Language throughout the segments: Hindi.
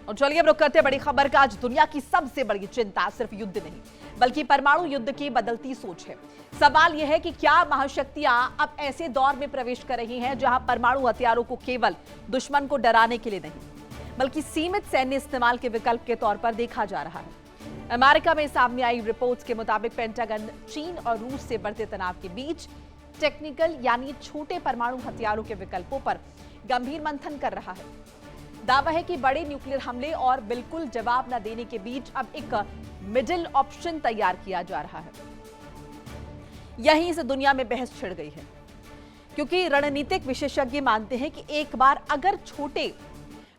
और चलिए अब रुक करते हैं बड़ी खबर का। आज दुनिया की सबसे बड़ी चिंता सिर्फ युद्ध नहीं बल्कि परमाणु युद्ध की बदलती सोच है। सवाल यह है कि क्या महाशक्तियां अब ऐसे दौर में प्रवेश कर रही हैं जहां परमाणु हथियारों को केवल दुश्मन को डराने के लिए नहीं बल्कि सीमित सैन्य इस्तेमाल के विकल्प के तौर पर देखा जा रहा है। अमेरिका में सामने आई रिपोर्ट्स के मुताबिक पेंटागन चीन और रूस से बढ़ते तनाव के बीच टेक्निकल यानी छोटे परमाणु हथियारों के विकल्पों पर गंभीर मंथन कर रहा है। दावा है कि बड़े न्यूक्लियर हमले और बिल्कुल जवाब न देने के बीच अब एक मिडिल ऑप्शन तैयार किया जा रहा है। यहीं से दुनिया में बहस छिड़ गई है, क्योंकि रणनीतिक विशेषज्ञ मानते हैं कि एक बार अगर छोटे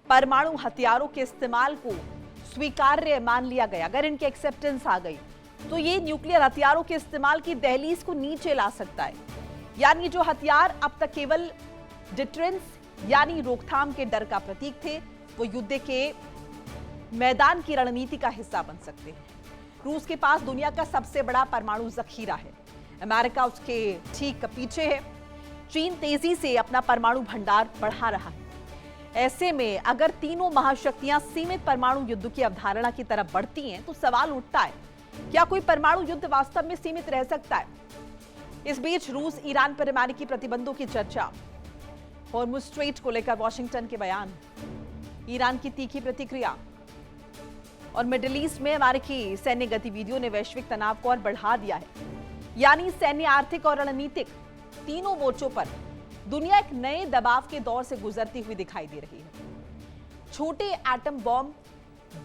परमाणु हथियारों के इस्तेमाल को स्वीकार्य मान लिया गया, अगर इनकी एक्सेप्टेंस आ गई, तो ये न्यूक्लियर हथियारों के इस्तेमाल की दहलीज को नीचे ला सकता है। यानी जो हथियार अब तक केवल डिटरेंस यानी रोकथाम के डर का प्रतीक थे, वो युद्ध के मैदान की रणनीति का हिस्सा बन सकते हैं। रूस के पास दुनिया का सबसे बड़ा परमाणु जखीरा है, अमेरिका उसके ठीक पीछे है। चीन तेजी से अपना परमाणु भंडार बढ़ा रहा है। ऐसे में अगर तीनों महाशक्तियां सीमित परमाणु युद्ध की अवधारणा की तरफ बढ़ती हैं, तो सवाल उठता है, क्या कोई परमाणु युद्ध वास्तव में सीमित रह सकता है? इस बीच रूस ईरान पर अमेरिकी प्रतिबंधों की चर्चा, हॉर्मुज़ स्ट्रेट को लेकर वॉशिंगटन के बयान, ईरान की तीखी प्रतिक्रिया और मिडिल ईस्ट में अमेरिकी सैन्य गतिविधियों ने वैश्विक तनाव को और बढ़ा दिया है। यानी सैन्य, आर्थिक और रणनीतिक तीनों मोर्चों पर दुनिया एक नए दबाव के दौर से गुजरती हुई दिखाई दे रही है। छोटे एटम बॉम्ब,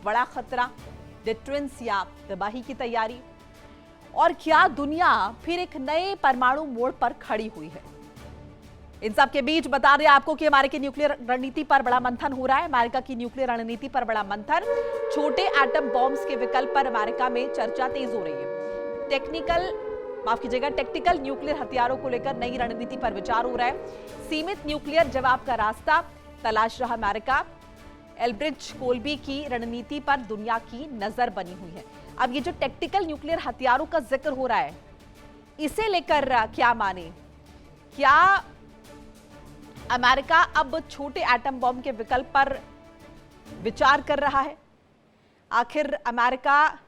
बड़ा खतरा, डिटरेंस या तबाही की तैयारी, और क्या दुनिया फिर एक नए परमाणु मोड़ पर खड़ी हुई है? इन सब के बीच बता दें आपको कि अमेरिकी न्यूक्लियर रणनीति पर बड़ा मंथन हो रहा है। अमेरिका की न्यूक्लियर रणनीति पर बड़ा मंथन, छोटे एटम बॉम्ब्स के विकल्प पर अमेरिका में चर्चा तेज हो रही है। टेक्टिकल न्यूक्लियर हथियारों को लेकर नई रणनीति पर विचार हो रहा है। सीमित न्यूक्लियर जवाब का रास्ता तलाश रहा अमेरिका। एल्ब्रिज कोल्बी की रणनीति पर दुनिया की नजर बनी हुई है। अब ये जो टेक्टिकल न्यूक्लियर हथियारों का जिक्र हो रहा है, इसे लेकर क्या माने? क्या अमेरिका अब छोटे एटम बॉम्ब के विकल्प पर विचार कर रहा है? आखिर अमेरिका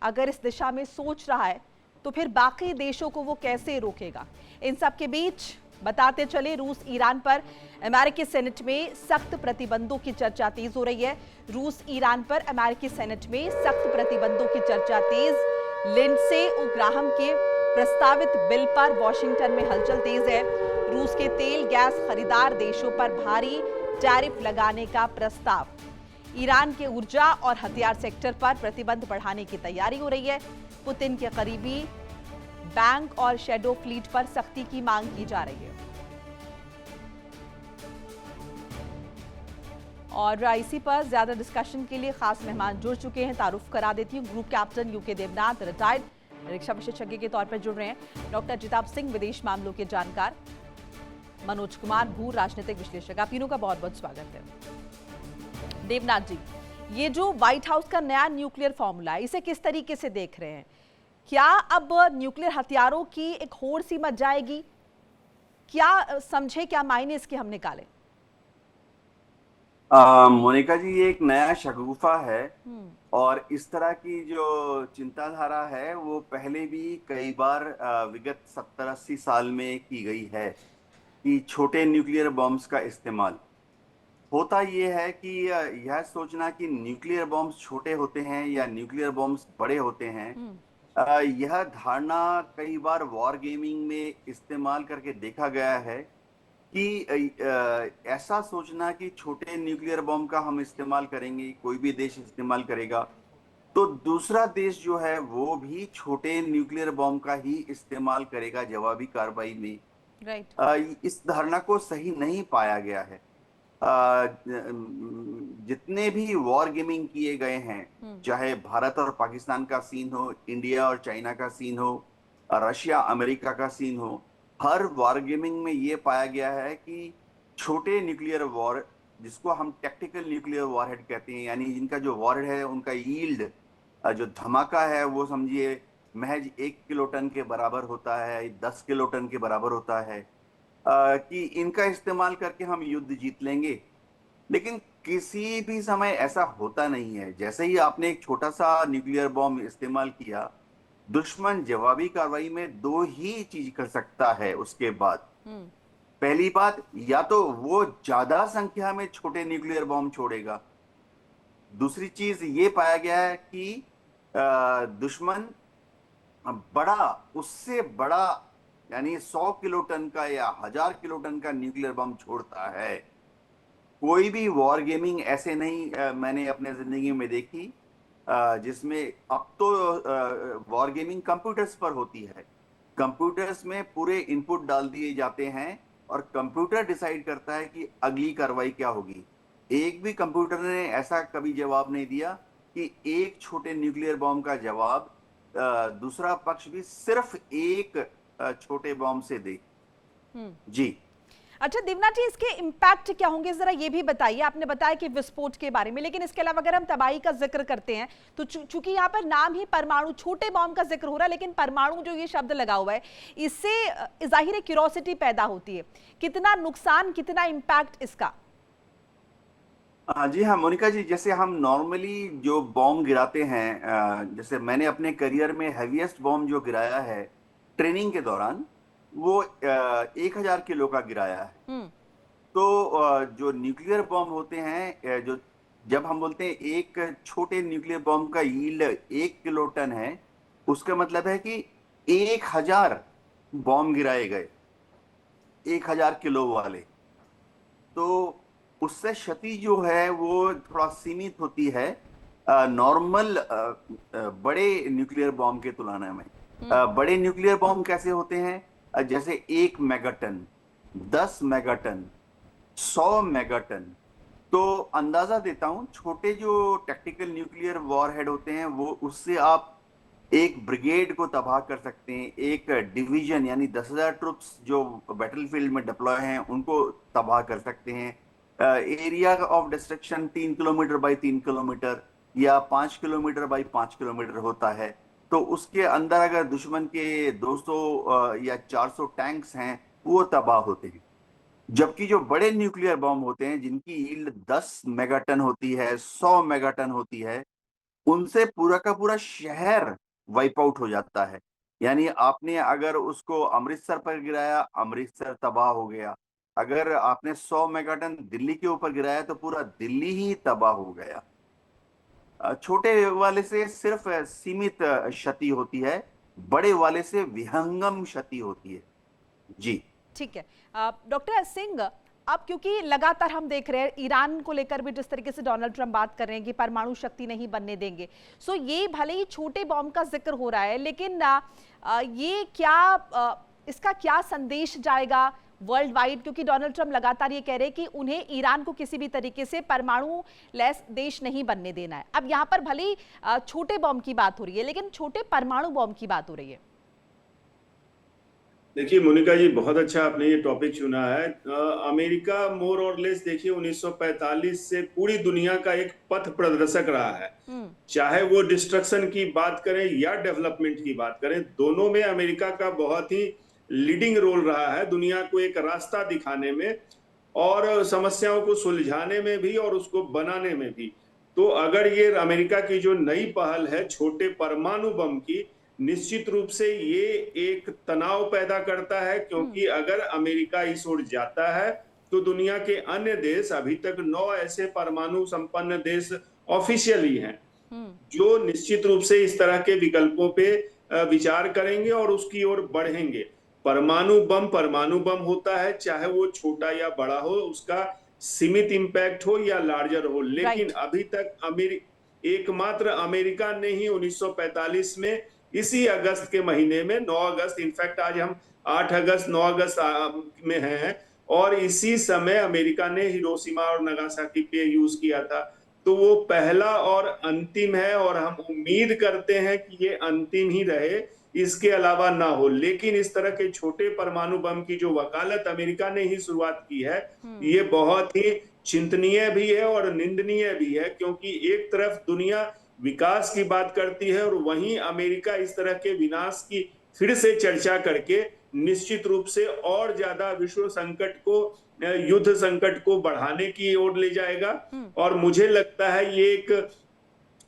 अगर इस दिशा में सोच रहा है, तो फिर बाकी देशों को वो कैसे रोकेगा? इन सब के बीच बताते चले, रूस ईरान पर अमेरिकी सेनेट में सख्त प्रतिबंधों की चर्चा तेज हो रही है। रूस ईरान पर अमेरिकी सेनेट में सख्त प्रतिबंधों की चर्चा तेज। लिंडसे ग्राहम के प्रस्तावित बिल पर वॉशिंगटन में हलचल तेज है। रूस के तेल गैस खरीदार देशों पर भारी टैरिफ लगाने का प्रस्ताव। ईरान के ऊर्जा और हथियार सेक्टर पर प्रतिबंध बढ़ाने की तैयारी हो रही है। पुतिन के करीबी बैंक और शैडो फ्लीट पर सख्ती की मांग की जा रही है। और इसी पर ज्यादा डिस्कशन के लिए खास मेहमान जुड़ चुके हैं। तारुफ करा देती हूँ, group captain U K Devnath, retired रक्षा विशेषज्ञ के तौर पर जुड़ रहे हैं। डॉक्टर जिताब सिंह, विदेश मामलों के जानकार। मनोज कुमार भूर, राजनीतिक विश्लेषक। आप तीनों का बहुत बहुत स्वागत है। देवनाथ जी, ये जो व्हाइट हाउस का नया न्यूक्लियर फॉर्मूला है, इसे किस तरीके से देख रहे हैं? क्या अब न्यूक्लियर हथियारों की एक होड़ सी मच जाएगी? क्या समझे, क्या मायने इसके हम निकाले? मोनिका जी, ये एक नया शगुफा है और इस तरह की जो चिंताधारा है वो पहले भी कई बार विगत 70-80 साल में की गई है कि छोटे न्यूक्लियर बॉम्ब्स का इस्तेमाल। होता ये है कि यह सोचना कि न्यूक्लियर बॉम्ब्स छोटे होते हैं या न्यूक्लियर बॉम्ब्स बड़े होते हैं, यह धारणा कई बार वॉर गेमिंग में इस्तेमाल करके देखा गया है कि ऐसा सोचना कि छोटे न्यूक्लियर बॉम्ब का हम इस्तेमाल करेंगे, कोई भी देश इस्तेमाल करेगा, तो दूसरा देश जो है वो भी छोटे न्यूक्लियर बॉम्ब का ही इस्तेमाल करेगा जवाबी कार्रवाई में। इस धारणा को सही नहीं पाया गया है। जितने भी वॉर गेमिंग किए गए हैं, चाहे भारत और पाकिस्तान का सीन हो, इंडिया और चाइना का सीन हो, रशिया अमेरिका का सीन हो, हर वॉर गेमिंग में ये पाया गया है कि छोटे न्यूक्लियर वॉर, जिसको हम टैक्टिकल न्यूक्लियर वॉरहेड कहते हैं, यानी जिनका जो वॉरहेड है उनका यील्ड, जो धमाका है वो समझिए महज 1 किलोटन के बराबर होता है, 10 किलोटन के बराबर होता है, कि इनका इस्तेमाल करके हम युद्ध जीत लेंगे। लेकिन किसी भी समय ऐसा होता नहीं है। जैसे ही आपने एक छोटा सा न्यूक्लियर बॉम्ब इस्तेमाल किया, दुश्मन जवाबी कार्रवाई में दो ही चीज कर सकता है उसके बाद। पहली बात, या तो वो ज्यादा संख्या में छोटे न्यूक्लियर बॉम्ब छोड़ेगा। दूसरी चीज ये पाया गया है कि दुश्मन बड़ा, उससे बड़ा, यानी 100 किलो टन का या 1000 किलो टन का न्यूक्लियर बम छोड़ता है। कोई भी वॉर गेमिंग ऐसे नहीं मैंने अपने जिंदगी में देखी जिसमें, अब तो वॉर गेमिंग कंप्यूटर्स पर होती है। कंप्यूटर्स में पूरे इनपुट डाल दिए जाते हैं और कंप्यूटर डिसाइड करता है कि अगली कार्रवाई क्या होगी। एक भी कंप्यूटर ने ऐसा कभी जवाब नहीं दिया कि एक छोटे न्यूक्लियर बॉम्ब का जवाब दूसरा पक्ष भी सिर्फ एक छोटे बॉम्ब से दे। जी। अच्छा दिवनाथ जी, इसके इम्पैक्ट क्या होंगे जरा ये भी बताइए। आपने बताया कि विस्फोट के बारे में, लेकिन इसके अलावा अगर हम तबाही का जिक्र करते हैं तो चूंकि यहाँ पर नाम ही परमाणु, छोटे बॉम्ब का जिक्र हो रहा है, लेकिन परमाणु जो ये शब्द लगा हुआ है, इससे जाहिर है क्यूरोसिटी पैदा होती है। कितना नुकसान, कितना इम्पैक्ट इसका? जी हाँ मोनिका जी, जैसे हम नॉर्मली जो बॉम्ब गिराते हैं, जैसे मैंने अपने करियर में हैवीएस्ट बॉम्ब जो गिराया है ट्रेनिंग के दौरान, वो 1000 किलो का गिराया है। तो जो न्यूक्लियर बॉम्ब होते हैं, जो जब हम बोलते हैं एक छोटे न्यूक्लियर बॉम्ब का यील्ड 1 किलो टन है, उसका मतलब है कि 1000 बॉम्ब गिराए गए 1000 किलो वाले। तो उससे क्षति जो है वो थोड़ा सीमित होती है नॉर्मल बड़े न्यूक्लियर बॉम्ब के तुलना में। बड़े न्यूक्लियर बॉम्ब कैसे होते हैं? जैसे 1 मेगाटन, 10 मेगाटन, 100 मेगाटन। तो अंदाजा देता हूं, छोटे जो टैक्टिकल न्यूक्लियर वॉरहेड होते हैं वो, उससे आप एक ब्रिगेड को तबाह कर सकते हैं। एक डिवीजन यानी 10,000 ट्रुप्स जो बैटलफील्ड में डिप्लॉय हैं उनको तबाह कर सकते हैं। Area of destruction 3 kilometre by 3 kilometre या 5 किलोमीटर बाई 5 किलोमीटर होता है। तो उसके अंदर अगर दुश्मन के 200 या 400 टैंक्स हैं, वो तबाह होते हैं। जबकि जो बड़े न्यूक्लियर बॉम्ब होते हैं जिनकी यील्ड 10 मेगाटन होती है, 100 मेगाटन होती है, उनसे पूरा का पूरा शहर वाइप आउट हो जाता है। यानी आपने अगर उसको अमृतसर पर गिराया, अमृतसर तबाह हो गया। अगर आपने 100 मेगाटन दिल्ली के ऊपर गिराया तो पूरा दिल्ली ही तबाह हो गया। छोटे वाले से सिर्फ सीमित क्षति होती है, बड़े वाले से विहंगम क्षति होती है। जी। ठीक है डॉक्टर सिंह, अब क्योंकि लगातार हम देख रहे हैं ईरान को लेकर भी जिस तरीके से डोनाल्ड ट्रंप बात कर रहे हैं कि परमाणु शक्ति नहीं बनने देंगे, सो ये भले ही छोटे बॉम्ब का जिक्र हो रहा है, लेकिन ये क्या, इसका क्या संदेश जाएगा वर्ल्ड वाइड? क्योंकि डोनाल्ड ट्रंप लगातार ये कह रहे हैं कि उन्हें ईरान को किसी भी तरीके से परमाणु लेस देश नहीं बनने देना है। अब यहाँ पर भले ही छोटे बॉम्ब की बात हो रही है, लेकिन छोटे परमाणु बॉम्ब की बात हो रही है। देखिए मोनिका जी, बहुत अच्छा आपने ये टॉपिक चुना है। अमेरिका मोर और लेस देखिए 1945 से पूरी दुनिया का एक पथ प्रदर्शक रहा है। चाहे वो डिस्ट्रक्शन की बात करें या डेवलपमेंट की बात करें, दोनों में अमेरिका का बहुत ही लीडिंग रोल रहा है, दुनिया को एक रास्ता दिखाने में और समस्याओं को सुलझाने में भी और उसको बनाने में भी। तो अगर ये अमेरिका की जो नई पहल है छोटे परमाणु बम की, निश्चित रूप से ये एक तनाव पैदा करता है, क्योंकि अगर अमेरिका इस ओर जाता है तो दुनिया के अन्य देश, अभी तक 9 ऐसे परमाणु संपन्न देश ऑफिशियली हैं जो निश्चित रूप से इस तरह के विकल्पों पे विचार करेंगे और उसकी ओर बढ़ेंगे। परमाणु बम होता है, चाहे वो छोटा या बड़ा हो, उसका सीमित इंपैक्ट हो या लार्जर हो, लेकिन अभी तक एकमात्र अमेरिका ने ही 1945 में इसी अगस्त के महीने में 9 अगस्त, इनफैक्ट आज हम 8 अगस्त 9 अगस्त में हैं, और इसी समय अमेरिका ने हिरोशिमा और नागासाकी पे यूज किया था। तो वो पहला और अंतिम है और हम उम्मीद करते हैं कि ये अंतिम ही रहे, इसके अलावा ना हो। लेकिन इस तरह के छोटे परमाणु बम की जो वकालत अमेरिका ने ही शुरुआत की है, ये बहुत ही चिंतनीय भी है और निंदनीय भी है, क्योंकि एक तरफ दुनिया विकास की बात करती है और वहीं अमेरिका इस तरह के विनाश की फिर से चर्चा करके निश्चित रूप से और ज्यादा विश्व संकट को युद्ध संकट को बढ़ाने की ओर ले जाएगा। और मुझे लगता है ये एक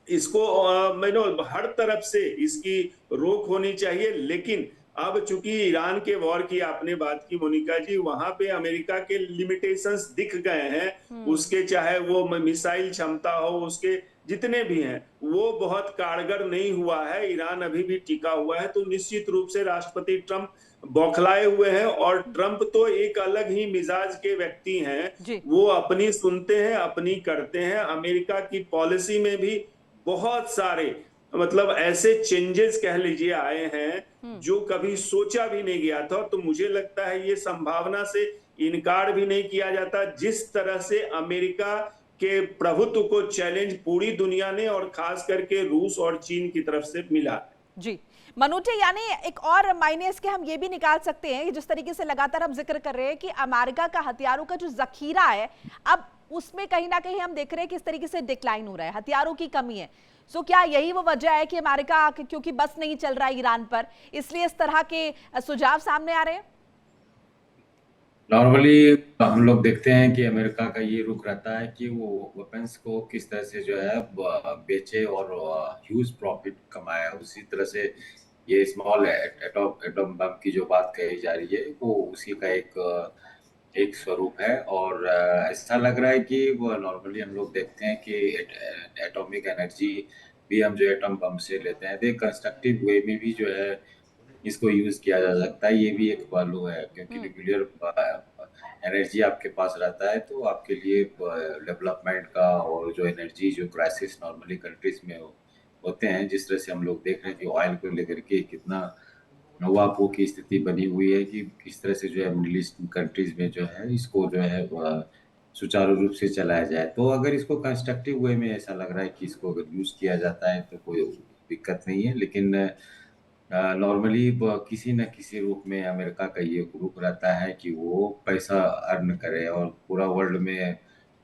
इसको हर तरफ से इसकी रोक होनी चाहिए। लेकिन अब चूंकि ईरान के वॉर की आपने बात की मोनिका जी, वहां पे अमेरिका के लिमिटेशंस दिख गए हैं। उसके चाहे वो मिसाइल क्षमता हो, उसके जितने भी हैं, वो बहुत कारगर नहीं हुआ है। ईरान अभी भी टिका हुआ है। तो निश्चित रूप से राष्ट्रपति ट्रंप बौखलाए हुए हैं। और ट्रंप तो एक अलग ही मिजाज के व्यक्ति हैं। वो अपनी सुनते हैं, अपनी करते हैं। अमेरिका की पॉलिसी में भी बहुत सारे मतलब ऐसे चेंजेस कह लीजिए आए हैं जो कभी सोचा भी नहीं गया था। तो मुझे लगता है ये संभावना से इनकार भी नहीं किया जाता। जिस तरह से अमेरिका के प्रभुत्व को चैलेंज पूरी दुनिया ने और खास करके रूस और चीन की तरफ से मिला। जी मनोज जी, यानी एक और मायने इसके हम ये भी निकाल सकते हैं कि जिस तरीके से लगातार हम जिक्र कर रहे हैं कि अमेरिका का हथियारों का जो जखीरा है, अब उसमें कहीं ना कहीं हम देख रहे हैं कि इस तरीके से डिक्लाइन हो रहा है, हथियारों की कमी है। सो क्या यही वो वजह है कि अमेरिका क्योंकि बस नहीं चल रहा है ईरान पर, इसलिए इस तरह के सुझाव सामने आ रहे हैं? नॉर्मली हम लोग देखते हैं कि अमेरिका का ये रुख रहता है कि वो वेपन्स को किस तरह से जो है बेचे और ह्यूज प्रॉफिट कमाए। उसी तरह से ये स्मॉल एटम बम की जो बात कही जा रही है वो उसी का एक स्वरूप है। और ऐसा लग रहा है कि वो नॉर्मली हम लोग देखते हैं कि एटॉमिक एनर्जी भी हम जो एटम बम से लेते हैं, तो कंस्ट्रक्टिव वे में भी जो है इसको यूज किया जा सकता है। ये भी एक पहलू है, क्योंकि न्यूक्लियर एनर्जी आपके पास रहता है तो आपके लिए डेवलपमेंट का और जो एनर्जी जो क्राइसिस नॉर्मली कंट्रीज में होते हैं, जिस तरह से हम लोग देख रहे हैं कि ऑयल को लेकर के कितना नवापो की स्थिति बनी हुई है कि किस तरह से जो है मिडिल ईस्ट कंट्रीज में जो है इसको जो है सुचारू रूप से चलाया जाए। तो अगर इसको कंस्ट्रक्टिव वे में ऐसा लग रहा है कि इसको अगर यूज किया जाता है तो कोई दिक्कत नहीं है। लेकिन नॉर्मली किसी न किसी रूप में अमेरिका का ये रुख रहता है कि वो पैसा अर्न करे और पूरा वर्ल्ड में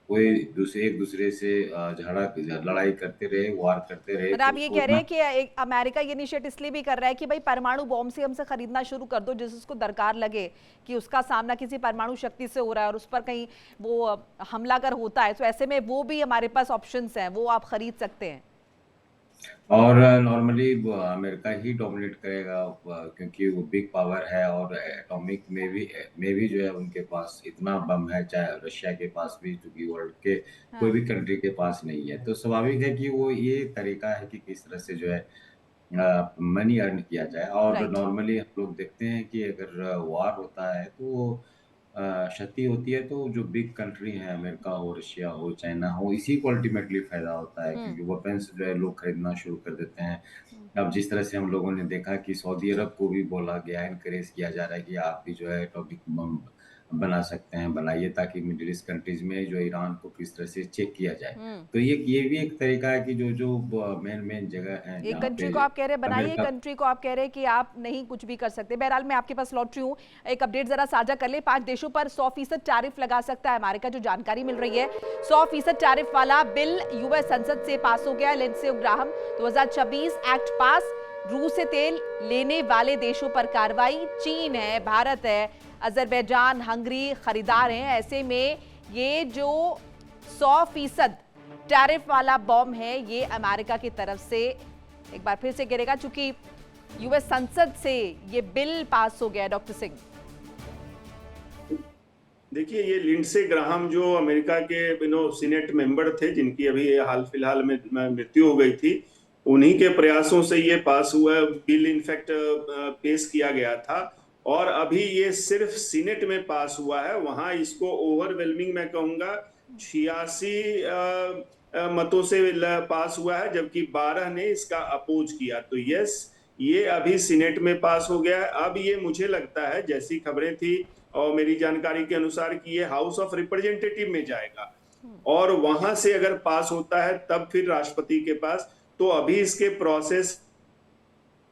कोई एक दूसरे से लड़ाई करते रहे, वार करते रहे। और आप ये कह रहे हैं कि अमेरिका ये इनिशिएट इसलिए भी कर रहा है कि भाई परमाणु बॉम्ब से हमसे खरीदना शुरू कर दो, जिसको दरकार लगे कि उसका सामना किसी परमाणु शक्ति से हो रहा है और उस पर कहीं वो हमला कर होता है, तो ऐसे में वो भी हमारे पास ऑप्शंस हैं, वो आप खरीद सकते हैं। और नॉर्मली अमेरिका ही डोमिनेट करेगा क्योंकि वो बिग पावर है और एटॉमिक में भी जो है उनके पास इतना बम है, चाहे रशिया के पास भी, क्योंकि वर्ल्ड के कोई भी कंट्री के पास नहीं है। तो स्वाभाविक है कि वो ये तरीका है कि किस तरह से जो है मनी अर्न किया जाए। और नॉर्मली हम लोग देखते हैं कि अगर वार होता है तो क्षति होती है तो जो बिग कंट्री है, अमेरिका हो, रशिया हो, चाइना हो, इसी को अल्टीमेटली फायदा होता है, क्योंकि वेपन्स जो है लोग खरीदना शुरू कर देते हैं। अब जिस तरह से हम लोगों ने देखा कि सऊदी अरब को भी बोला गया है, इनकरेज किया जा रहा है कि आप भी जो है एटॉमिक बम बना सकते हैं, बनाइए, ताकि मिडिल ईस्ट कंट्रीज में जो ईरान को किस तरह से चेक किया जाए। तो ये भी एक तरीका है कि जो मेन जगह है, एक कंट्री को आप कह रहे हैं बनाइए, कंट्री को आप कह रहे हैं कि आप नहीं कुछ भी कर सकते। बहरहाल मैं आपके पास लौट रही हूँ, एक अपडेट जरा साझा कर ले। 5 देशों पर 100% टैरिफ लगा सकता है अमेरिका, जो जानकारी मिल रही है। 100% टैरिफ वाला बिल यूएस संसद से पास हो गया। Lindsey Graham 2026 act pass. रूस से तेल लेने वाले देशों पर कार्रवाई। चीन है, भारत है, अजरबैजान, हंगरी खरीदार हैं। ऐसे में ये जो 100% टैरिफ वाला बॉम्ब है ये अमेरिका की तरफ से एक बार फिर से गिरेगा, चूंकि यूएस संसद से ये बिल पास हो गया। डॉक्टर सिंह, देखिए, ये लिंडसे ग्राहम जो अमेरिका के सीनेट मेंबर थे, जिनकी अभी हाल फिलहाल में मृत्यु हो गई थी, उन्हीं के प्रयासों से ये पास हुआ बिल। इनफैक्ट पेश किया गया था और अभी ये सिर्फ सीनेट में पास हुआ है। वहां इसको ओवरवेलमिंग मैं कहूंगा 86 मतों से पास हुआ है, जबकि 12 ने इसका अपोज किया। तो यस, ये अभी सीनेट में पास हो गया है। अब ये मुझे लगता है, जैसी खबरें थी और मेरी जानकारी के अनुसार, कि ये हाउस ऑफ रिप्रेजेंटेटिव में जाएगा और वहां से अगर पास होता है तब फिर राष्ट्रपति के पास। तो अभी इसके प्रोसेस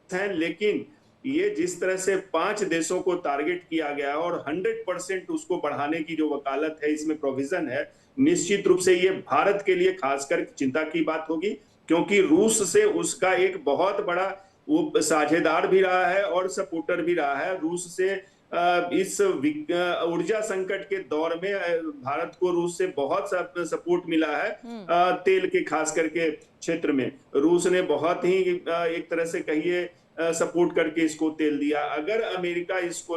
हैं, लेकिन ये जिस तरह से 5 देशों को टारगेट किया गया और 100% उसको बढ़ाने की जो वकालत है, इसमें प्रोविजन है, निश्चित रूप से ये भारत के लिए खासकर चिंता की बात होगी, क्योंकि रूस से उसका एक बहुत बड़ा वो साझेदार भी रहा है और सपोर्टर भी रहा है। रूस से इस ऊर्जा संकट के दौर में भारत को रूस से बहुत सपोर्ट मिला है तेल के खास करके क्षेत्र में। रूस ने बहुत ही एक तरह से कहिए सपोर्ट करके इसको तेल दिया। अगर अमेरिका इसको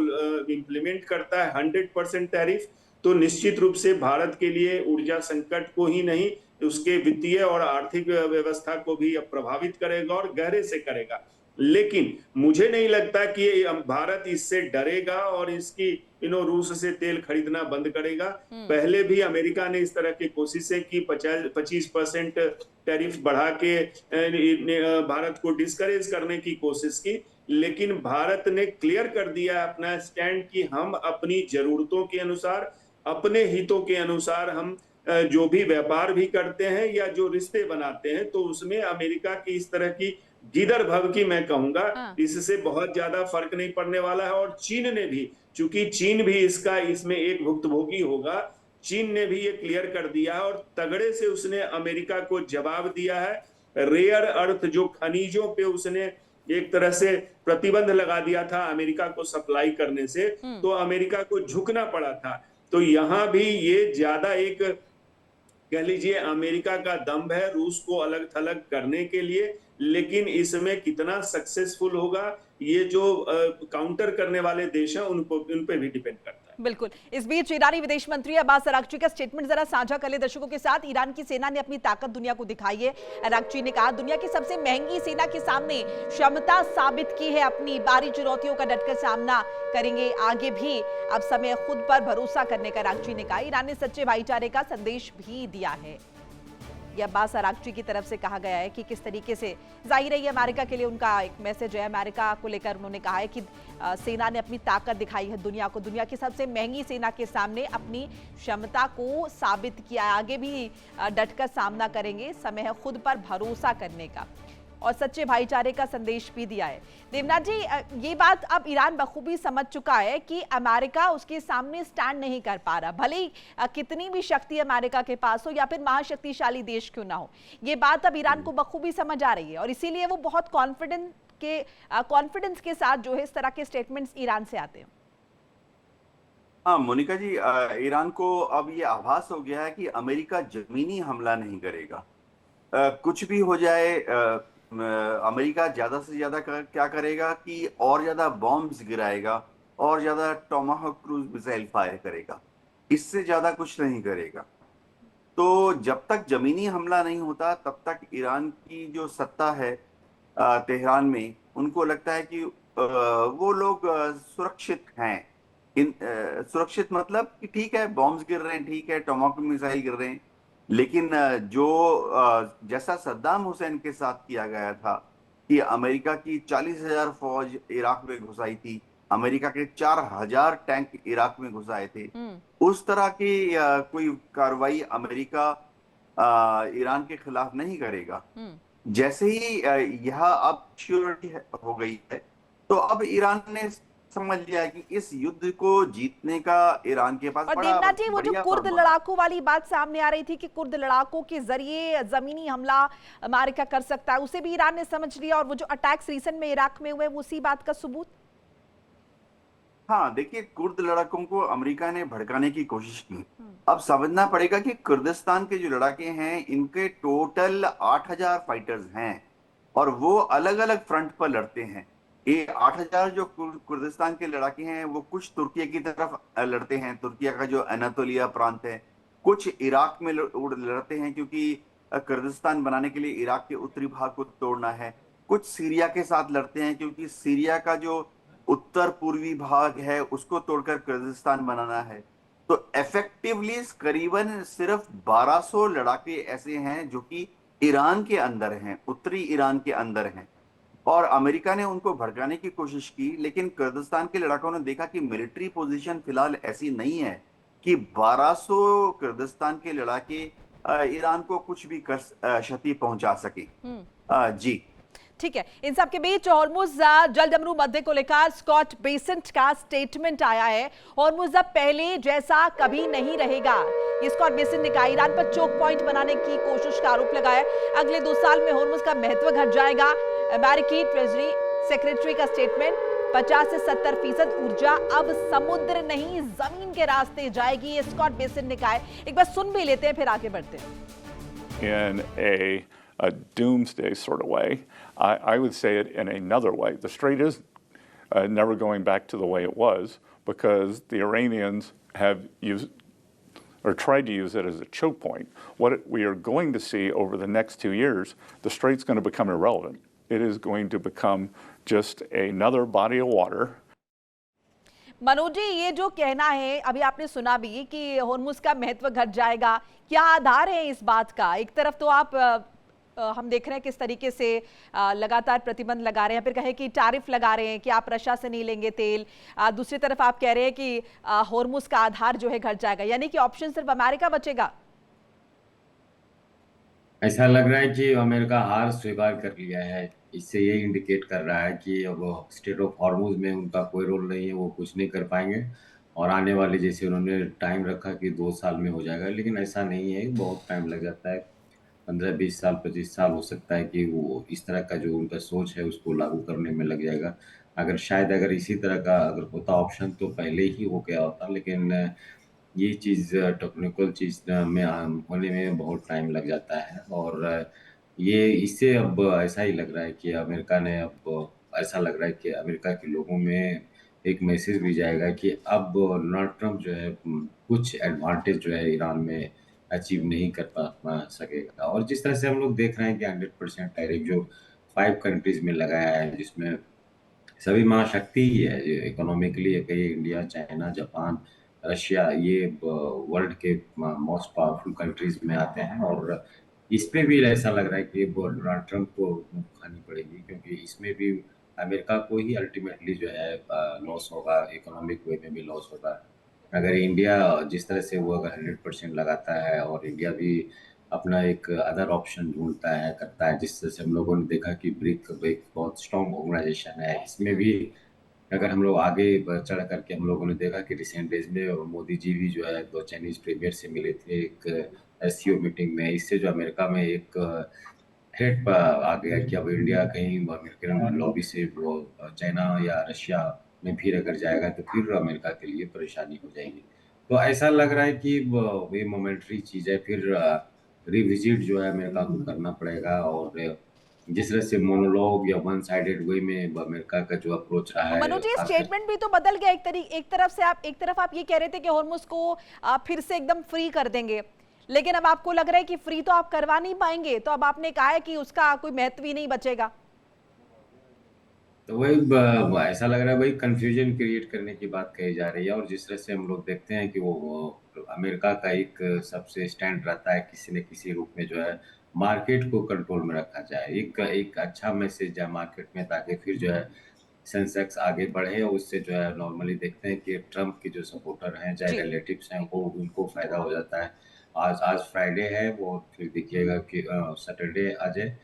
इम्प्लीमेंट करता है 100% टैरिफ, तो निश्चित रूप से भारत के लिए ऊर्जा संकट को ही नहीं, उसके वित्तीय और आर्थिक व्यवस्था को भी प्रभावित करेगा और गहरे से करेगा। लेकिन मुझे नहीं लगता कि भारत इससे डरेगा और इसकी रूस से तेल खरीदना बंद करेगा। पहले भी अमेरिका ने इस तरह की कोशिशें की, 25% टैरिफ बढ़ा के भारत को डिस्करेज करने की कोशिश की, लेकिन भारत ने क्लियर कर दिया अपना स्टैंड कि हम अपनी जरूरतों के अनुसार, अपने हितों के अनुसार हम जो भी व्यापार भी करते हैं या जो रिश्ते बनाते हैं, तो उसमें अमेरिका की इस तरह की गिदर भव की मैं कहूंगा इससे बहुत ज्यादा फर्क नहीं पड़ने वाला है। और चीन ने भी, चूंकि चीन भी इसमें एक भुक्तभोगी होगा, चीन ने भी ये क्लियर कर दिया है और तगड़े से उसने अमेरिका को जवाब दिया है। रेयर अर्थ जो खनिजों पे उसने एक तरह से प्रतिबंध लगा दिया था अमेरिका को सप्लाई करने से, तो अमेरिका को झुकना पड़ा था। तो यहां भी ये ज्यादा एक कह लीजिए अमेरिका का दम्भ है रूस को अलग थलग करने के लिए, लेकिन इसमें कितना सक्सेसफुल होगा ये जो काउंटर करने वाले देश हैं उन पे भी डिपेंड करता है। बिल्कुल। इस बीच ईरानी विदेश मंत्री अब्बास अरागची का स्टेटमेंट जरा साझा कर ले दर्शकों के साथ। ईरान की सेना ने अपनी ताकत दुनिया को दिखाई है। अरागची ने कहा दुनिया की सबसे महंगी सेना के सामने क्षमता साबित की है, अपनी बारी चुनौतियों का डटकर सामना करेंगे, आगे भी अब समय खुद पर भरोसा करने का अरागची ने कहा। ईरान ने सच्चे भाईचारे का संदेश भी दिया है। यह अब्बास अरागची की तरफ से कहा गया है कि किस तरीके से जाहिर है ये अमेरिका के लिए उनका एक मैसेज है। अमेरिका को लेकर उन्होंने कहा है कि सेना ने अपनी ताकत दिखाई है दुनिया को, दुनिया की सबसे महंगी सेना के सामने अपनी क्षमता को साबित किया है, आगे भी डटकर सामना करेंगे, समय है खुद पर भरोसा करने का और सच्चे भाईचारे का संदेश भी दिया है। देवनाथ जी, ये बात अब ईरान बखूबी समझ चुका है कि अमेरिका उसके सामने स्टैंड नहीं कर पा रहा, भले ही कितनी भी शक्ति अमेरिका के पास हो या फिर महाशक्तिशाली देश क्यों ना हो। ये बात अब ईरान को बखूबी समझ आ रही है और इसीलिए वो बहुत कॉन्फिडेंस के साथ जो है इस तरह के स्टेटमेंट्स ईरान से आते हैं। हाँ मोनिका जी, ईरान को अब ये आभास हो गया है कि अमेरिका जमीनी हमला नहीं करेगा। कुछ भी हो जाए, अमेरिका ज्यादा से ज्यादा क्या करेगा कि और ज्यादा बॉम्ब्स गिराएगा और ज्यादा टोमाहोक क्रूज मिसाइल फायर करेगा, इससे ज्यादा कुछ नहीं करेगा। तो जब तक जमीनी हमला नहीं होता तब तक ईरान की जो सत्ता है तेहरान में, उनको लगता है कि वो लोग सुरक्षित हैं। सुरक्षित मतलब कि ठीक है बॉम्ब्स गिर रहे हैं, ठीक है टोमाहोक मिसाइल गिर रहे हैं, लेकिन जो जैसा सद्दाम हुसैन के साथ किया गया था कि अमेरिका की 40,000 फौज इराक में घुसाई थी, अमेरिका के 4,000 टैंक इराक में घुसाए थे, उस तरह की कोई कार्रवाई अमेरिका ईरान के खिलाफ नहीं करेगा। जैसे ही यह अब श्योरिटी हो गई है, तो अब ईरान ने समझ लिया कि इस युद्ध को जीतने का ईरान के पास और देवनाथ जी, वो जो कुर्द लड़ाकों वाली बात सामने आ रही थी कि कुर्द लड़ाकों के जरिए जमीनी हमला अमेरिका कर सकता है, उसे भी ईरान ने समझ लिया और वो जो अटैक्स रिसेंट में इराक में हुए उसी बात का सबूत। हाँ देखिए, कुर्द लड़ाकों को अमेरिका ने भड़काने की कोशिश की। अब समझना पड़ेगा कि कुर्दिस्तान के जो लड़ाके हैं इनके टोटल 8,000 फाइटर्स हैं और वो अलग अलग फ्रंट पर लड़ते हैं। ये 8,000 जो कुर्दिस्तान के लड़ाके हैं वो कुछ तुर्की की तरफ लड़ते हैं, तुर्की का जो अनातोलिया प्रांत है, कुछ इराक में लड़ते हैं क्योंकि कुर्दिस्तान बनाने के लिए इराक के उत्तरी भाग को तोड़ना है, कुछ सीरिया के साथ लड़ते हैं क्योंकि सीरिया का जो उत्तर पूर्वी भाग है उसको तोड़कर कुर्दिस्तान बनाना है। तो इफेक्टिवली करीबन सिर्फ 1200 लड़ाके ऐसे हैं जो कि ईरान के अंदर हैं, उत्तरी ईरान के अंदर हैं, और अमेरिका ने उनको भड़काने की कोशिश की। लेकिन कुर्दिस्तान के लड़ाकों ने देखा कि मिलिट्री पोजीशन फिलहाल ऐसी नहीं है कि 1200 कुर्दिस्तान के लड़ाके ईरान को कुछ भी क्षति पहुंचा सके। जी ठीक है। इन सब के बीच हॉर्मुज जलडमरू मुद्दे को लेकर स्कॉट बेसेंट का स्टेटमेंट आया है। हॉर्मुज अब पहले जैसा कभी नहीं रहेगा, ये स्कॉट बेसेंट ने कहा। ईरान पर चोक पॉइंट बनाने की कोशिश का आरोप लगाया। अगले 2 साल में हॉर्मुज का महत्व घट जाएगा। अमेरिकी ट्रेजरी सेक्रेटरी का स्टेटमेंट। 50 से 70% ऊर्जा अब समुद्र नहीं जमीन के रास्ते जाएगी, ये स्कॉट बेसिन ने कहा है। एक बार सुन भी लेते हैं, फिर आगे बढ़ते हैं। In a doomsday sort of way. I would say it in another way. The strait is never going back to the way it was because the Iranians have used or tried to use it as a choke point. What we are going to see over the next 2 years, the strait's going to become irrelevant. It is going to become just another body of water. Manoj ji, ये जो कहना है, अभी आपने सुना भी कि होर्मुज का महत्व घट जाएगा, क्या आधार है इस बात का? एक तरफ तो आप हम देख रहे हैं किस तरीके से लगातार प्रतिबंध लगा रहे हैं, फिर कहे कि टैरिफ लगा रहे हैं कि आप रशिया से नहीं लेंगे तेल, दूसरी तरफ आप कह रहे हैं कि होर्मुज का आधार जो है घट जाएगा, यानी कि ऑप्शन सिर्फ अमेरिका बचेगा। ऐसा लग रहा है कि अमेरिका हार स्वीकार कर लिया है। इससे ये इंडिकेट कर रहा है कि अब स्टेट ऑफ हॉर्मुज में उनका कोई रोल नहीं है, वो कुछ नहीं कर पाएंगे और आने वाले, जैसे उन्होंने टाइम रखा कि 2 साल में हो जाएगा, लेकिन ऐसा नहीं है, बहुत टाइम लग जाता है। 15-20 साल 25 साल हो सकता है कि वो इस तरह का जो उनका सोच है उसको लागू करने में लग जाएगा। अगर इसी तरह का अगर होता ऑप्शन तो पहले ही हो गया होता, लेकिन ये चीज़ टेक्निकल चीज़ में होने में बहुत टाइम लग जाता है और ये इससे अब ऐसा ही लग रहा है कि अमेरिका ने ऐसा लग रहा है कि अमेरिका के लोगों में एक मैसेज भी जाएगा कि अब डोनाल्ड ट्रंप जो है कुछ एडवांटेज जो है ईरान में अचीव नहीं कर पा सकेगा। और जिस तरह से हम लोग देख रहे हैं कि 100% टैरिफ जो 5 कंट्रीज में लगाया है, जिसमें सभी महाशक्ति ही है इकोनॉमिकली, कई इंडिया, चाइना, जापान, रशिया, ये वर्ल्ड के मोस्ट पावरफुल कंट्रीज में आते हैं और इसमें भी ऐसा लग रहा है कि डोनाल्ड ट्रंप को खानी पड़ेगी, क्योंकि इसमें भी अमेरिका को ही अल्टीमेटली जो है लॉस होगा, इकोनॉमिक वे में भी लॉस होगा। अगर इंडिया जिस तरह से वो अगर 100% लगाता है और इंडिया भी अपना एक अदर ऑप्शन ढूंढता है, करता है, जिस तरह से हम लोगों ने देखा कि ब्रिक एक बहुत स्ट्रॉन्ग ऑर्गेनाइजेशन है, इसमें भी अगर हम लोग आगे चढ़ करके हम लोगों ने देखा कि रिसेंट डेज में मोदी जी भी जो है 2 चाइनीज प्रीमियर से मिले थे एक एससीओ मीटिंग में। इससे जो अमेरिका में एक थ्रेट आ गया कि अब इंडिया कहीं अमेरिकन लॉबी से वो चाइना या रशिया में फिर अगर जाएगा तो फिर अमेरिका के लिए परेशानी हो जाएगी। तो ऐसा लग रहा है कि ये मोमेंट्री चीज़ है, फिर रिविजिट जो है अमेरिका को करना पड़ेगा और जिस तरह से मोनोलॉग या वन साइडेड वे में अमेरिका का जो अप्रोच रहा है। मनोज जी, स्टेटमेंट भी तो बदल गया एक तरफ आप ये कह रहे थे कि होर्मुज को फिर से एकदम फ्री कर देंगे, लेकिन अब आपको लग रहा है कि फ्री तो आप करवा नहीं पाएंगे, तो अब आपने कहा है कि उसका कोई महत्व ही नहीं बचेगा। तो वही ऐसा लग रहा है, वही कंफ्यूजन क्रिएट करने की बात कही जा रही है। और जिस तरह से हम लोग देखते हैं कि वो अमेरिका का एक सबसे स्टैंड रहता है किसी न किसी रूप में जो है मार्केट को कंट्रोल में रखा जाए, एक अच्छा मैसेज जाए मार्केट में, ताकि फिर जो है सेंसेक्स आगे बढ़े। और उससे जो है नॉर्मली देखते हैं कि ट्रंप के जो सपोर्टर हैं, चाहे रिलेटिव्स हैं, वो उनको फायदा हो जाता है। आज फ्राइडे है, वो फिर देखिएगा कि सैटरडे आ जाए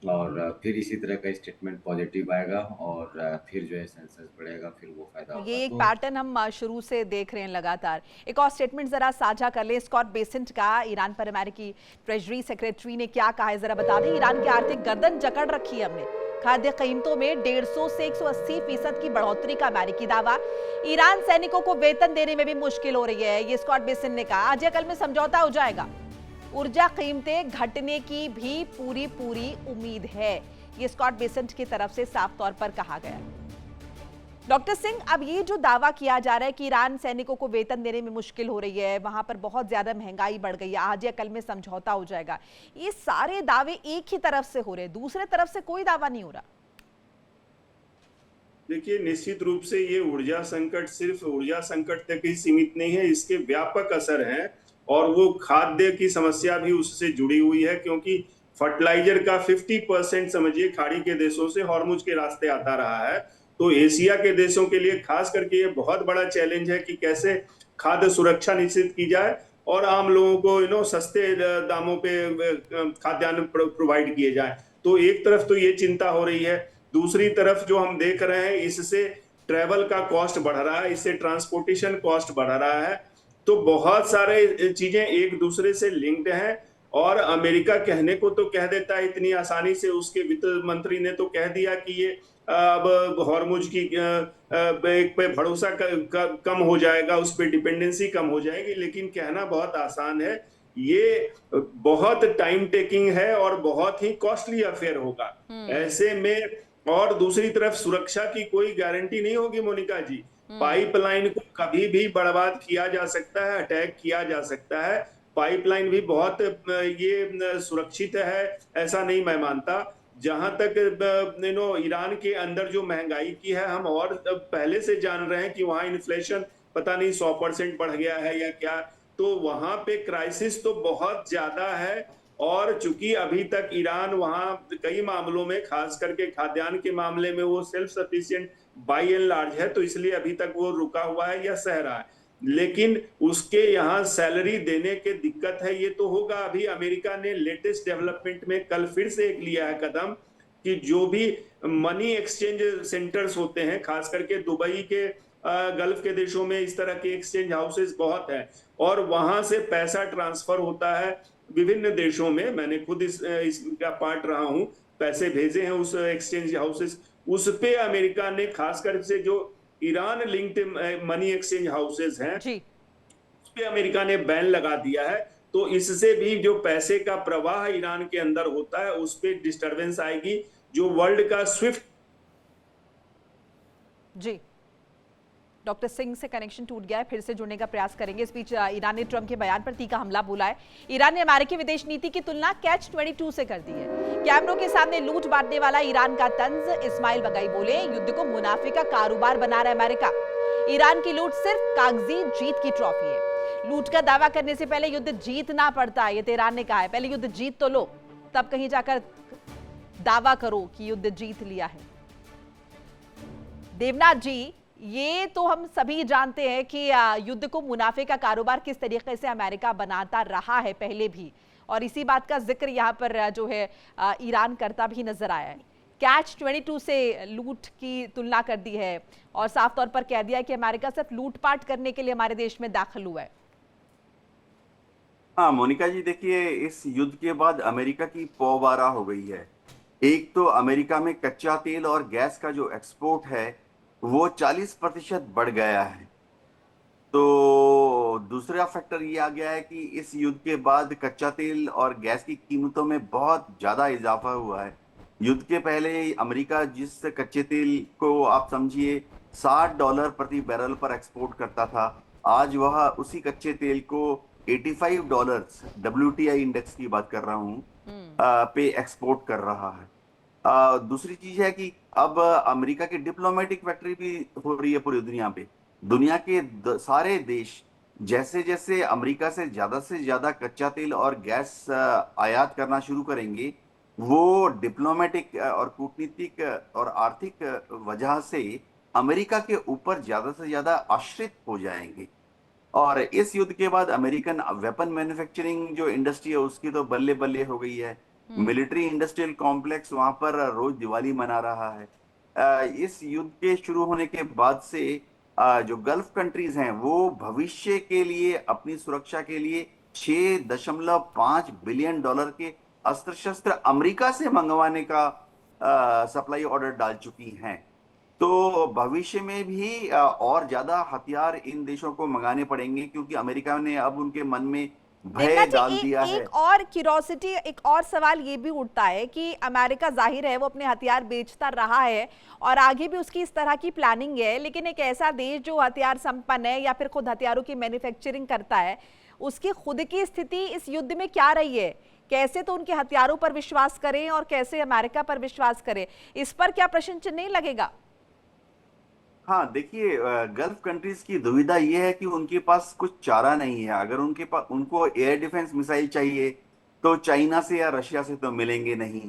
और फिर इसी तरह का स्टेटमेंट पॉजिटिव आएगा और फिर जो है सेंसस बढ़ेगा, फिर वो फायदा होगा। ये एक पैटर्न हम शुरू से देख रहे हैं लगातार। एक और स्टेटमेंट जरा साझा कर ले स्कॉट बेसेंट का, ईरान पर अमेरिकी ट्रेजरी सेक्रेटरी ने क्या कहा है जरा बता दें। ईरान की आर्थिक गर्दन जकड़ रखी है हमने, खाद्य कीमतों में 150 से 180% की बढ़ोतरी का अमेरिकी दावा। ईरान सैनिकों को वेतन देने में भी मुश्किल हो रही है, ये स्कॉट बेसेंट ने कहा। आज या कल में समझौता हो जाएगा। ऊर्जा कीमतें घटने की भी पूरी उम्मीद है, ये स्कॉट बेसेंट की तरफ से साफ तौर पर कहा गया। डॉक्टर सिंह, अब ये जो दावा किया जा रहा है कि ईरान सैनिकों को वेतन देने में मुश्किल हो रही है, वहां पर बहुत ज्यादा महंगाई बढ़ गई है, आज या कल में समझौता हो जाएगा, ये सारे दावे एक ही तरफ से हो रहे हैं, दूसरे तरफ से कोई दावा नहीं हो रहा। देखिए, निश्चित रूप से ये ऊर्जा संकट सिर्फ ऊर्जा संकट तक ही सीमित नहीं है, इसके व्यापक असर हैं और वो खाद्य की समस्या भी उससे जुड़ी हुई है, क्योंकि फर्टिलाइजर का 50% समझिए खाड़ी के देशों से हॉर्मुज के रास्ते आता रहा है। तो एशिया के देशों के लिए खास करके ये बहुत बड़ा चैलेंज है कि कैसे खाद्य सुरक्षा निश्चित की जाए और आम लोगों को सस्ते दामों पे खाद्यान्न प्रोवाइड किए जाए। तो एक तरफ तो ये चिंता हो रही है, दूसरी तरफ जो हम देख रहे हैं इससे ट्रेवल का कॉस्ट बढ़ रहा है, इससे ट्रांसपोर्टेशन कॉस्ट बढ़ रहा है। तो बहुत सारे चीजें एक दूसरे से लिंक्ड हैं। और अमेरिका कहने को तो कह देता है इतनी आसानी से, उसके वित्त मंत्री ने तो कह दिया कि ये अब हॉर्मुज की एक पे भरोसा कम हो जाएगा, उस पर डिपेंडेंसी कम हो जाएगी, लेकिन कहना बहुत आसान है। ये बहुत टाइम टेकिंग है और बहुत ही कॉस्टली अफेयर होगा ऐसे में। और दूसरी तरफ सुरक्षा की कोई गारंटी नहीं होगी मोनिका जी। पाइपलाइन को कभी भी बर्बाद किया जा सकता है, अटैक किया जा सकता है। पाइपलाइन भी बहुत ये सुरक्षित है ऐसा नहीं मैं मानता। जहां तक ईरान के अंदर जो महंगाई की है, हम और पहले से जान रहे हैं कि वहां इन्फ्लेशन पता नहीं 100% बढ़ गया है या क्या, तो वहां पे क्राइसिस तो बहुत ज्यादा है। और चूंकि अभी तक ईरान वहां कई मामलों में, खास करके खाद्यान्न के मामले में, वो self sufficient by and large है, तो इसलिए अभी तक वो रुका हुआ है या सह रहा है। लेकिन उसके यहाँ सैलरी देने के दिक्कत है, ये तो होगा। अभी अमेरिका ने लेटेस्ट डेवलपमेंट में कल फिर से एक लिया है कदम कि जो भी मनी एक्सचेंज सेंटर्स होते हैं, खास करके दुबई के गल्फ के देशों में इस तरह के एक्सचेंज हाउसेस बहुत हैं, और वहां से पैसा ट्रांसफर होता है विभिन्न देशों में। मैंने खुद इसका पार्ट रहा हूं, पैसे भेजे हैं उस एक्सचेंज हाउसेस। उस पे अमेरिका ने खासकर से जो Iran linked money exchange houses हैं उस पे अमेरिका ने बैन लगा दिया है। तो इससे भी जो पैसे का प्रवाह ईरान के अंदर होता है उस पे डिस्टरबेंस आएगी, जो वर्ल्ड का स्विफ्ट। जी, डॉक्टर सिंह से कनेक्शन टूट गया है, फिर से जुड़ने का प्रयास करेंगे। इस बीच ईरान ने ट्रंप के बयान पर तीखा हमला बोला है। ईरान ने अमेरिकी विदेश नीति की तुलना कैच 22 से कर दी है। कैमरों के सामने लूट बांटने वाला ईरान का तंज। इस्माइल बगाई बोले, युद्ध को मुनाफे का कारोबार बना रहा है अमेरिका। ईरान की लूट सिर्फ कागजी जीत की ट्रॉफी है। लूट का दावा करने से पहले युद्ध जीतना पड़ता है, ये तेहरान ने कहा है। पहले युद्ध जीत तो लो, तब कहीं जाकर दावा करो कि युद्ध जीत लिया है। देवनाथ जी, ये तो हम सभी जानते हैं कि युद्ध को मुनाफे का कारोबार किस तरीके से अमेरिका बनाता रहा है पहले भी, और इसी बात का जिक्र यहाँ पर जो है ईरान करता भी नजर आया है। कैच 22 से लूट की तुलना कर दी है और साफ तौर पर कह दिया है कि अमेरिका सिर्फ लूटपाट करने के लिए हमारे देश में दाखिल हुआ है। हाँ मोनिका जी, देखिए इस युद्ध के बाद अमेरिका की पौबारा हो गई है। एक तो अमेरिका में कच्चा तेल और गैस का जो एक्सपोर्ट है वो 40% बढ़ गया है। तो दूसरा फैक्टर ये आ गया है कि इस युद्ध के बाद कच्चा तेल और गैस की कीमतों में बहुत ज्यादा इजाफा हुआ है। युद्ध के पहले अमेरिका जिस कच्चे तेल को आप समझिए $60 प्रति बैरल पर एक्सपोर्ट करता था, आज वह उसी कच्चे तेल को $85, WTI इंडेक्स की बात कर रहा हूँ, पे एक्सपोर्ट कर रहा है। दूसरी चीज है कि अब अमेरिका की डिप्लोमेटिक फैक्ट्री भी हो रही है पूरी दुनिया पे। दुनिया के सारे देश जैसे जैसे अमेरिका से ज्यादा कच्चा तेल और गैस आयात करना शुरू करेंगे, वो डिप्लोमेटिक और कूटनीतिक और आर्थिक वजह से अमेरिका के ऊपर ज्यादा से ज्यादा आश्रित हो जाएंगे। और इस युद्ध के बाद अमेरिकन वेपन मैन्युफैक्चरिंग जो इंडस्ट्री है उसकी तो बल्ले बल्ले हो गई है। मिलिट्री इंडस्ट्रियल कॉम्प्लेक्स वहां पर रोज दिवाली मना रहा है। इस युद्ध के शुरू होने के बाद से जो गल्फ कंट्रीज हैं वो भविष्य के लिए, अपनी सुरक्षा के लिए $6.5 बिलियन के अस्त्र शस्त्र अमेरिका से मंगवाने का सप्लाई ऑर्डर डाल चुकी हैं। तो भविष्य में भी और ज्यादा हथियार इन देशों को मंगाने पड़ेंगे, क्योंकि अमेरिका ने अब उनके मन में भय डाल दिया है। एक और क्यूरोसिटी, एक और सवाल ये भी उठता है कि अमेरिका जाहिर है वो अपने हथियार बेचता रहा है और आगे भी उसकी इस तरह की प्लानिंग है, लेकिन एक ऐसा देश जो हथियार संपन्न है या फिर खुद हथियारों की मैन्युफैक्चरिंग करता है, उसकी खुद की स्थिति इस युद्ध में क्या रही है? कैसे तो उनके हथियारों पर विश्वास करें और कैसे अमेरिका पर विश्वास करें, इस पर क्या प्रश्न चिन्ह नहीं लगेगा? हाँ देखिए, गल्फ कंट्रीज की दुविधा यह है कि उनके पास कुछ चारा नहीं है। अगर उनको एयर डिफेंस मिसाइल चाहिए तो चाइना से या रशिया से तो मिलेंगे नहीं।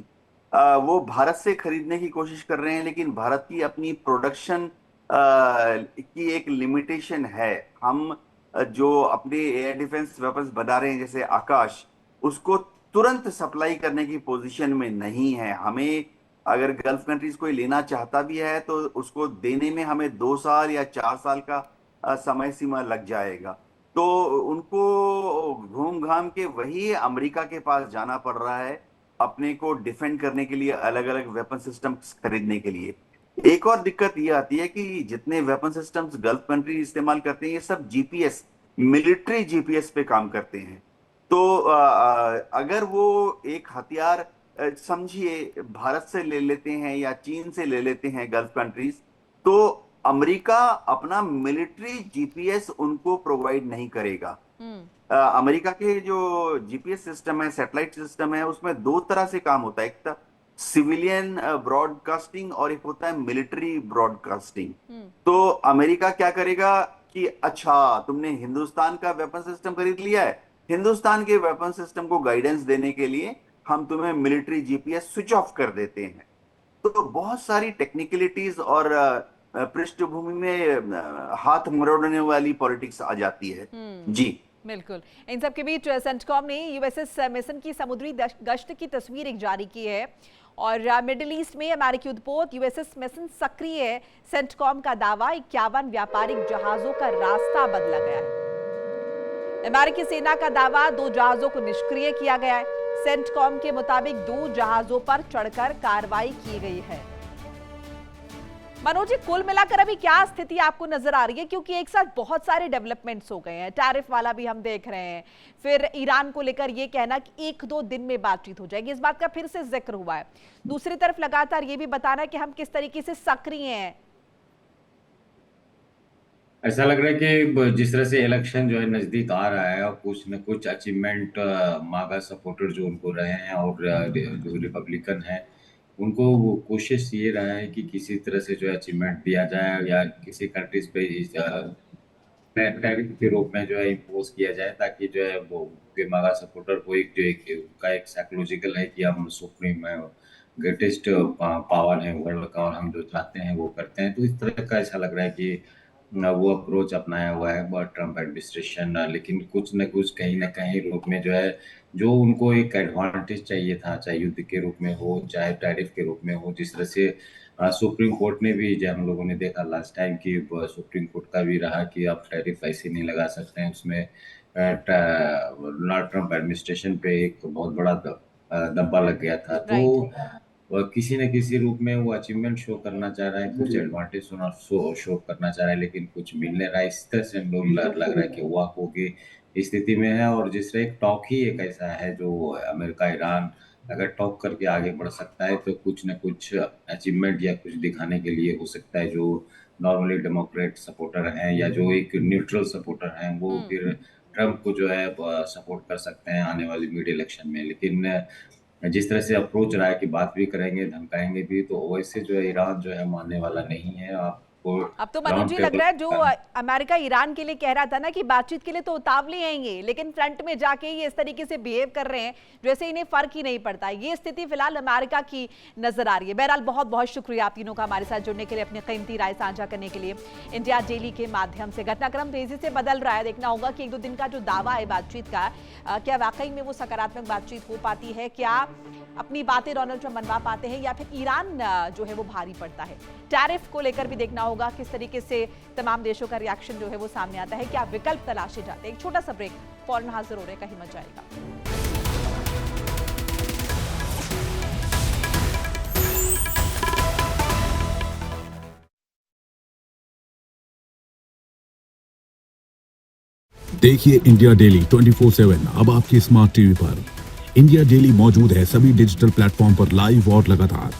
वो भारत से खरीदने की कोशिश कर रहे हैं, लेकिन भारत की अपनी प्रोडक्शन की एक लिमिटेशन है। हम जो अपने एयर डिफेंस वेपन्स बना रहे हैं जैसे आकाश, उसको तुरंत सप्लाई करने की पोजीशन में नहीं है। हमें अगर गल्फ कंट्रीज कोई लेना चाहता भी है तो उसको देने में हमें 2 साल या 4 साल का समय सीमा लग जाएगा। तो उनको घूम घाम के वही अमेरिका के पास जाना पड़ रहा है अपने को डिफेंड करने के लिए, अलग अलग वेपन सिस्टम्स खरीदने के लिए। एक और दिक्कत ये आती है कि जितने वेपन सिस्टम्स गल्फ कंट्री इस्तेमाल करते हैं ये सब जीपीएस, मिलिट्री जीपीएस पे काम करते हैं। तो अगर वो एक हथियार समझिए भारत से ले लेते हैं या चीन से ले लेते हैं गल्फ कंट्रीज, तो अमेरिका अपना मिलिट्री जीपीएस उनको प्रोवाइड नहीं करेगा। अमेरिका के जो जीपीएस सिस्टम है, सैटेलाइट सिस्टम है, उसमें दो तरह से काम होता है, एक तो सिविलियन ब्रॉडकास्टिंग और एक होता है मिलिट्री ब्रॉडकास्टिंग। तो अमेरिका क्या करेगा कि अच्छा तुमने हिंदुस्तान का वेपन सिस्टम खरीद लिया है, हिंदुस्तान के वेपन सिस्टम को गाइडेंस देने के लिए हम तुम्हें मिलिट्री जीपीएस स्विच ऑफ कर देते हैं। तो बहुत सारी टेक्निकलिटीज और पृष्ठभूमि में हाथ मरोड़ने वाली पॉलिटिक्स आ जाती है। जी बिल्कुल। इन सब के बीच सेंटकॉम ने यूएसएस मिशन की समुद्री गश्त की तस्वीर एक जारी की है और मिडिल ईस्ट में अमेरिकी उद्पोत यूएसएस मिशन सक्रिय है। सेंटकॉम का दावा 51 व्यापारिक जहाजों का रास्ता बदला गया है। अमेरिकी सेना का दावा 2 जहाजों को निष्क्रिय किया गया है। सेंटकॉम के मुताबिक 2 जहाजों पर चढ़कर कार्रवाई की गई है। मनोज जी, कुल मिलाकर अभी क्या स्थिति आपको नजर आ रही है, क्योंकि एक साथ बहुत सारे डेवलपमेंट्स हो गए हैं, टैरिफ वाला भी हम देख रहे हैं, फिर ईरान को लेकर ये कहना कि 1-2 दिन में बातचीत हो जाएगी, इस बात का फिर से जिक्र हुआ है। दूसरी तरफ लगातार ये भी बताना कि हम किस तरीके से सक्रिय हैं। ऐसा लग रहा है कि जिस तरह से इलेक्शन जो है नजदीक आ रहा है और कुछ न कुछ अचीवमेंट मागा सपोर्टर जो उनको रहे हैं और जो रिपब्लिकन है उनको वो कोशिश ये रहा है कि किसी तरह से जो अचीवमेंट दिया जाए या किसी कंट्रीज पे टैरिफ के रूप में जो है इम्पोज किया जाए, ताकि जो है वो मागा सपोर्टर को एक जो उनका एक साइकोलॉजिकल है कि हम सुप्रीम ग्रेटेस्ट पावर है वर्ल्ड का और हम जो चाहते हैं वो करते हैं। तो इस तरह का ऐसा लग रहा है कि वो अप्रोच अपनाया हुआ है ट्रम्प एडमिनिस्ट्रेशन। लेकिन कुछ न कुछ कहीं ना कहीं रूप में जो है जो उनको एक एडवांटेज चाहिए था, चाहे युद्ध के रूप में हो चाहे टैरिफ के रूप में हो, जिस तरह से सुप्रीम कोर्ट ने भी, जब हम लोगों ने देखा लास्ट टाइम कि सुप्रीम कोर्ट का भी रहा कि आप टैरिफ ऐसे नहीं लगा सकते हैं, उसमें डोनाल्ड ट्रम्प एडमिनिस्ट्रेशन पे एक बहुत बड़ा दब्बा लग गया था। तो किसी न किसी रूप में वो अचीवमेंट शो करना चाह रहा है, कुछ एडवांटेज शो करना चाह रहा है, लेकिन कुछ मिल नहीं रहा है। इस तरह से हम लोग लग रहा है कि वॉक होगी स्थिति में है। और जिस तरह एक टॉक ही एक ऐसा है जो अमेरिका ईरान अगर टॉक करके आगे बढ़ सकता है तो कुछ न कुछ अचीवमेंट या कुछ दिखाने के लिए हो सकता है। जो नॉर्मली डेमोक्रेट सपोर्टर हैं या जो एक न्यूट्रल सपोर्टर हैं वो फिर ट्रम्प को जो है सपोर्ट कर सकते हैं आने वाली मिड इलेक्शन में। लेकिन जिस तरह से अप्रोच रहा है कि बात भी करेंगे धमकाएंगे भी, तो वैसे जो है ईरान जो है मानने वाला नहीं है। आपको अब तो मनोज जी लग रहा है जो अमेरिका ईरान के लिए कह रहा था ना कि बातचीत के लिए तो उतावले आएंगे, लेकिन फ्रंट में जाके ये इस तरीके से बिहेव कर रहे हैं जैसे इन्हें फर्क ही नहीं पड़ता। ये स्थिति फिलहाल अमेरिका की नजर आ रही है। बहरहाल बहुत बहुत शुक्रिया आप तीनों का हमारे साथ जुड़ने के लिए, अपनी कीमती राय साझा करने के लिए। इंडिया डेली के माध्यम से घटनाक्रम तेजी से बदल रहा है। देखना होगा कि 1-2 दिन का जो दावा है बातचीत का, क्या वाकई में वो सकारात्मक बातचीत हो पाती है, क्या अपनी बातें डोनाल्ड ट्रंप मनवा पाते हैं, या फिर ईरान जो है वो भारी पड़ता है। टैरिफ को लेकर भी देखना होगा किस तरीके से तमाम देशों का रिएक्शन जो है वो सामने आता है, क्या विकल्प तलाशे जाते हैं। एक छोटा सा ब्रेक, फौरन हाजिर हो रहे, कहीं मत जाएगा। देखिए इंडिया डेली 24/7 अब आपकी स्मार्ट टीवी पर। इंडिया डेली मौजूद है सभी डिजिटल प्लेटफॉर्म पर लाइव और लगातार।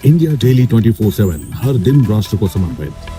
इंडिया डेली 24/7 हर दिन राष्ट्र को समर्पित।